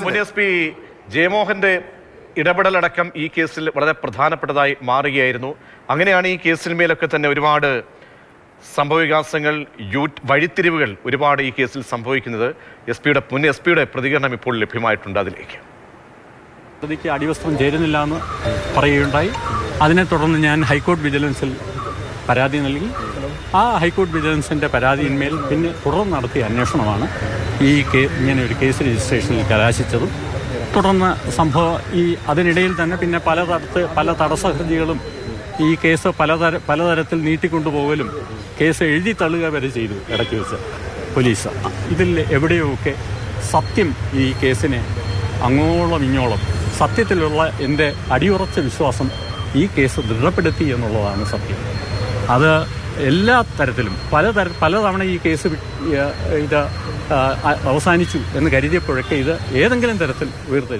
മുൻ SP ജയമോഹന്റെ ഇടപെടലടക്കം ഈ കേസിൽ വളരെ പ്രധാനപ്പെട്ടതായി മാറുകയായിരുന്നു. അങ്ങനെയാണ് ഈ കേസിന്മേലൊക്കെ തന്നെ ഒരുപാട് സംഭവവികാസങ്ങൾ, വഴിത്തിരിവുകൾ ഒരുപാട് ഈ കേസിൽ സംഭവിക്കുന്നത്. മുൻ SP യുടെ പ്രതികരണം ഇപ്പോൾ ലഭ്യമായിട്ടുണ്ട്. അതിലേക്ക് പ്രതിക്ക് അടിവസ്ത്രം ചേരുന്നില്ല എന്ന് പറയുകയുണ്ടായി. അതിനെ തുടർന്ന് ഞാൻ ഹൈക്കോടതി വിജിലൻസിൽ പരാതി നൽകി. ആ ഹൈക്കോടതി വിജിലൻസിൻ്റെ പരാതിയിന്മേൽ പിന്നെ തുടർന്ന് നടത്തിയ അന്വേഷണമാണ് ഇങ്ങനെ ഒരു കേസ് രജിസ്ട്രേഷനിൽ കലാശിച്ചതും. തുടർന്ന് അതിനിടയിൽ തന്നെ പിന്നെ പല തടസ്സഹൃതികളും ഈ കേസ് പലതരത്തിൽ നീട്ടിക്കൊണ്ടുപോകലും കേസ് എഴുതി തള്ളുക വരെ ചെയ്തു ഇടയ്ക്ക് വെച്ച് പോലീസ്. ഇതിൽ എവിടെയൊക്കെ സത്യം ഈ കേസിനെ അങ്ങോളം ഇങ്ങോളം സത്യത്തിലുള്ള എൻ്റെ അടിയുറച്ച വിശ്വാസം ഈ കേസ് ദൃഢപ്പെടുത്തി എന്നുള്ളതാണ് സത്യം. അത് എല്ലാ തരത്തിലും പലതവണ ഈ കേസ് ഇത് അവസാനിച്ചു എന്ന് കരുതിയപ്പോഴൊക്കെ ഇത് ഏതെങ്കിലും തരത്തിൽ ഉയർത്തെഴുന്നേൽക്കും.